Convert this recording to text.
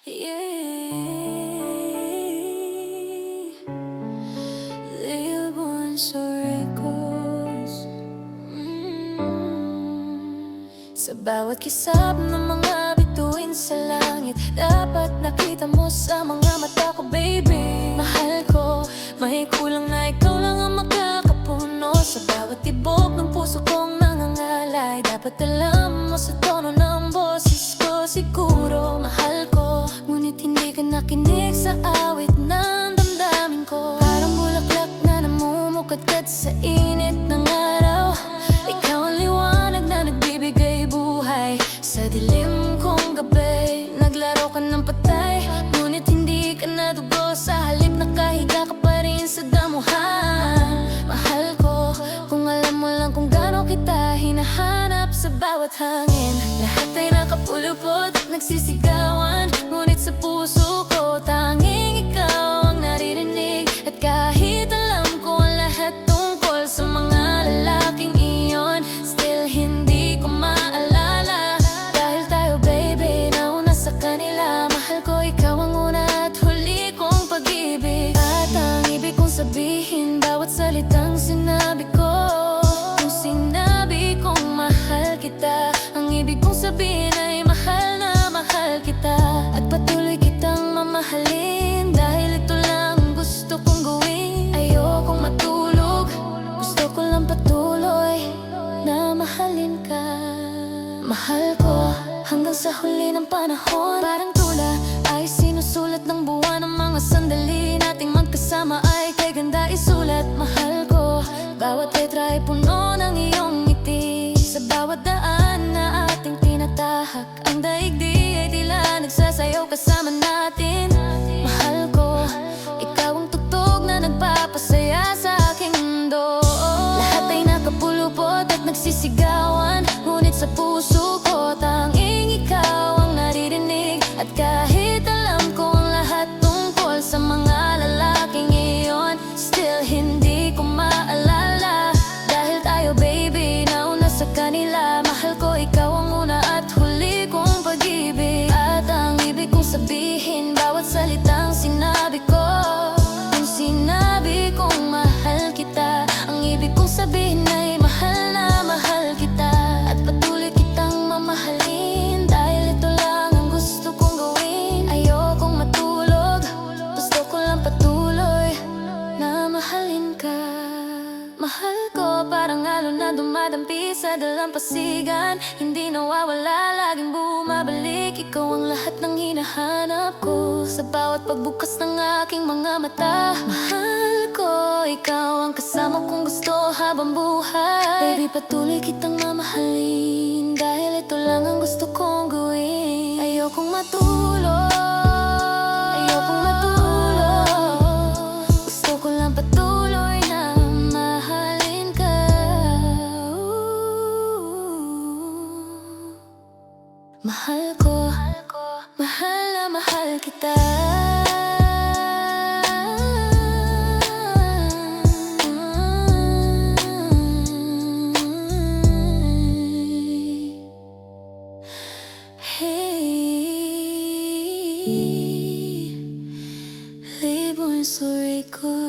Libon sa records. Sa bawat kisap ng mga bituin sa langit, dapat nakita mo sa mga mata ko, baby. Mahal ko, may kulang na ikaw lang ang makakapuno. Sa bawat tibok ng puso kong nangangalay, dapat alam mo sa tono ng boses ko. Siguro mahal ko, ngunit hindi ka nakinig sa awit ng damdamin ko. Parang bulaklak na namumukadkad sa init ng araw. Ikaw ang liwanag na nagbibigay buhay sa dilim kong gabi. Naglaro ka ng patay, ngunit hindi ka nadugo. Sa halip nakahiga ka pa rin sa damuhan. Mahal ko, kung alam mo lang kung gaano kita hinahanap sa bawat hangin. Lahat ay nakapulupot at nagsisigawan, ngunit sa puso ko tanging ikaw ang naririnig. At kahit alam ko ang lahat tungkol sa mga lalaking iyon, still hindi ko maalala. Dahil tayo, baby, nauna sa kanila. Mahal ko, ikaw ang una at huli kong pag-ibig. At ang ibig kong sabihin, bawat salitang sinabi ko, kung sinabi kong mahal kita, ang ibig kong sabihin ay mahal na mahal kita. At patuloy kitang mamahalin, dahil ito lang ang gusto kong gawin. Ayokong matulog, gusto ko lang patuloy na mahalin ka. Mahal ko hanggang sa huli ng panahon. Parang tula ay sinusulat ng buwan. Ang mga sandali nating magkasama ay kay ganda isulat. Mahal ko, bawat letra ay puno ng iyong ngiti. Sa bawat daan na ating tinatahak, ang daigdig ay tila nagsasayaw kasama natin. Mahal ko, ikaw ang tugtog na nagpapasaya sa aking mundo. Lahat ay nakapulupot at nagsisigawan, ngunit sa puso ko tanging ikaw ang naririnig. At kahit alam ko ang lahat tungkol sa mga lalaking iyon, still hindi ko maalala. Dahil tayo, baby, nauna sa kanila. Mahal ko, ikaw ang una at huli kong pag-ibig. At ang ibig kong sabihin, bawat salitang sinabi ko, kung sinabi kong mahal kita, ang ibig kong sabihin ay mahal na mahal kita. At patuloy kitang mamahalin, dahil ito lang ang gusto kong gawin. Ayokong matulog, gusto ko lang patuloy na mahalin ka. Mahal ko, parang alon na dumadampi sa dalampasigan, hindi nawawala, laging bumabalik. Ikaw ang lahat ng hinahanap ko sa bawat pagbukas ng aking mga mata. Mahal ko, ikaw ang kasama kong gusto habang buhay. Baby, patuloy kitang mamahalin, dahil ito lang ang gusto kong gawin. Ayokong matulog, ayokong matulog, gusto ko lang patuloy na mahalin ka. Mahal ko, mahal na mahal kita. Hey, libon sa record.